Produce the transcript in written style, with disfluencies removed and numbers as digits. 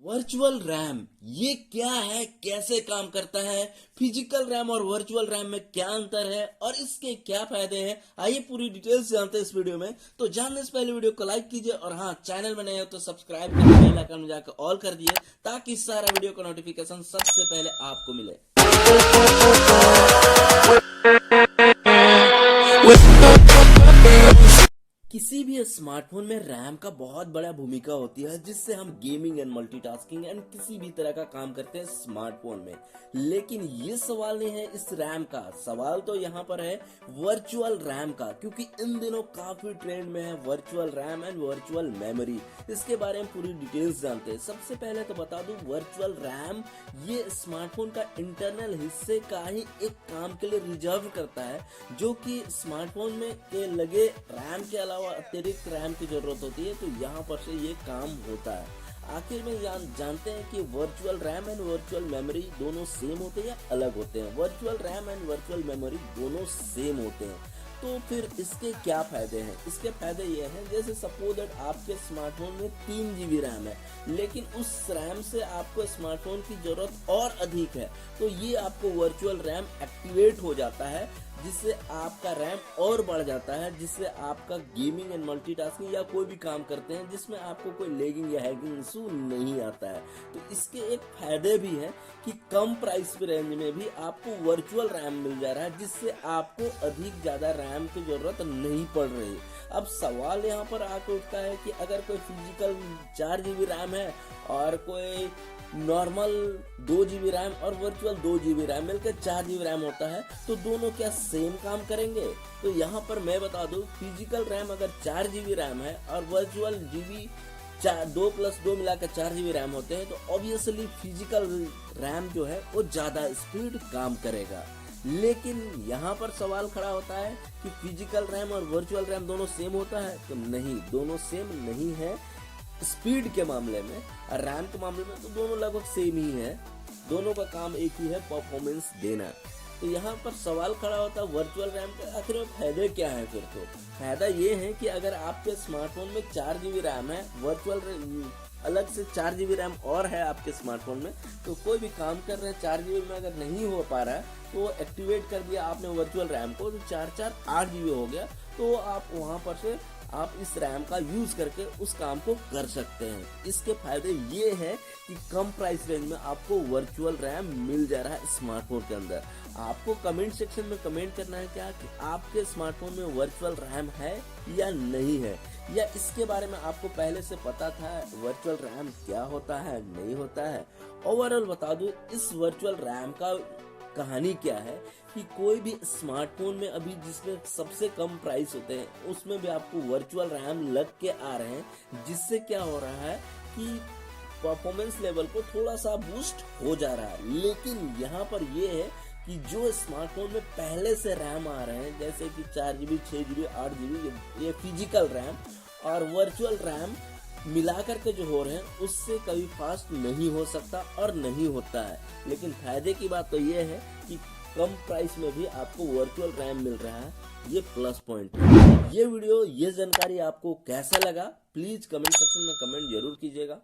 Virtual RAM ये क्या है, कैसे काम करता है, फिजिकल रैम और वर्चुअल रैम में क्या अंतर है और इसके क्या फायदे हैं, आइए पूरी डिटेल्स जानते हैं इस वीडियो में। तो जानने से पहले वीडियो को लाइक कीजिए और हाँ, चैनल में नए हो तो सब्सक्राइब करके बेल आइकन में जाकर ऑल कर दिए ताकि सारा वीडियो का नोटिफिकेशन सबसे पहले आपको मिले। किसी भी स्मार्टफोन में रैम का बहुत बड़ा भूमिका होती है जिससे हम गेमिंग एंड मल्टीटास्किंग एंड किसी भी तरह का काम करते हैं स्मार्टफोन में। लेकिन ये सवाल नहीं है इस रैम का, सवाल तो यहाँ पर है वर्चुअल रैम का, क्योंकि इन दिनों काफी ट्रेंड में है virtual RAM and virtual memory. इसके बारे में पूरी डिटेल्स जानते हैं। सबसे पहले तो बता दूं, वर्चुअल रैम ये स्मार्टफोन का इंटरनल हिस्से का ही एक काम के लिए रिजर्व करता है, जो कि स्मार्टफोन में के लगे रैम के अलावा अतिरिक्त रैम की जरूरत होती है। तो यहाँ पर से ये काम होता है। आखिर में जानते हैं कि virtual RAM and virtual memory दोनों सेम होते हैं या अलग होते हैं। Virtual RAM and virtual memory दोनों सेम होते हैं। तो फिर इसके क्या फायदे हैं? इसके फायदे ये हैं, जैसे सपोज दैट आपके स्मार्टफोन में 3 GB रैम है, लेकिन उस रैम से आपको स्मार्टफोन की जरूरत और अधिक है, तो ये आपको वर्चुअल रैम एक्टिवेट हो जाता है, जिससे आपका रैम और बढ़ जाता है, जिससे आपका गेमिंग एंड मल्टीटास्किंग या कोई भी काम करते हैं जिसमें आपको कोई लैगिंग या हैगिंग इशू नहीं आता है। तो इसके एक फायदे भी है कि कम प्राइस पे रेंज में भी आपको वर्चुअल रैम मिल जा रहा है, जिससे आपको अधिक ज्यादा रैम की जरूरत नहीं पड़ रही। अब सवाल यहाँ पर आकर उठता है कि अगर कोई फिजिकल 4 GB रैम है और कोई नॉर्मल 2 GB रैम और वर्चुअल 2 GB रैम मिलकर 4 GB रैम होता है, तो दोनों क्या सेम काम करेंगे? तो यहाँ पर मैं बता दूं, फिजिकल रैम अगर 4 GB रैम है और वर्चुअल GB 2+2 मिलाकर 4 GB रैम होते हैं, तो ऑब्वियसली फिजिकल रैम जो है वो ज्यादा स्पीड काम करेगा। लेकिन यहाँ पर सवाल खड़ा होता है कि फिजिकल रैम और वर्चुअल रैम दोनों सेम होता है? तो नहीं, दोनों सेम नहीं है। स्पीड के मामले में और रैम के मामले में तो दोनों लगभग सेम ही है, दोनों का काम एक ही है, परफॉर्मेंस देना। तो यहाँ पर सवाल खड़ा होता है वर्चुअल रैम के आखिर में फायदे क्या है? फिर तो फायदा ये है कि अगर आपके स्मार्टफोन में 4 GB रैम है, वर्चुअल अलग से 4 GB रैम और है आपके स्मार्टफोन में, तो कोई भी काम कर रहे हैं 4 GB में अगर नहीं हो पा रहा है तो एक्टिवेट कर दिया आपने वर्चुअल रैम को, तो 4 8 GB हो गया। तो आप वहां पर से आप इस रैम का यूज करके उस काम को कर सकते हैं। इसके फायदे ये है कि कम प्राइस रेंज में आपको वर्चुअल रैम मिल जा रहा है स्मार्टफोन के अंदर। आपको कमेंट सेक्शन में कमेंट करना है क्या कि आपके स्मार्टफोन में वर्चुअल रैम है या नहीं है, या इसके बारे में आपको पहले से पता था वर्चुअल रैम क्या होता है, नहीं होता है। ओवरऑल बता दूं, इस वर्चुअल रैम का कहानी क्या है कि कोई भी स्मार्टफोन में अभी जिसमें सबसे कम प्राइस होते हैं उसमें भी आपको वर्चुअल रैम लग के आ रहे हैं, जिससे क्या हो रहा है कि परफॉर्मेंस लेवल को थोड़ा सा बूस्ट हो जा रहा है। लेकिन यहाँ पर ये है कि जो स्मार्टफोन में पहले से रैम आ रहे हैं, जैसे कि 4 GB 6 GB 8 GB, ये फिजिकल रैम और वर्चुअल रैम मिला करके जो हो रहे हैं उससे कभी फास्ट नहीं हो सकता और नहीं होता है। लेकिन फायदे की बात तो ये है कि कम प्राइस में भी आपको वर्चुअल रैम मिल रहा है, ये प्लस पॉइंट है। ये वीडियो, ये जानकारी आपको कैसा लगा, प्लीज कमेंट सेक्शन में कमेंट जरूर कीजिएगा।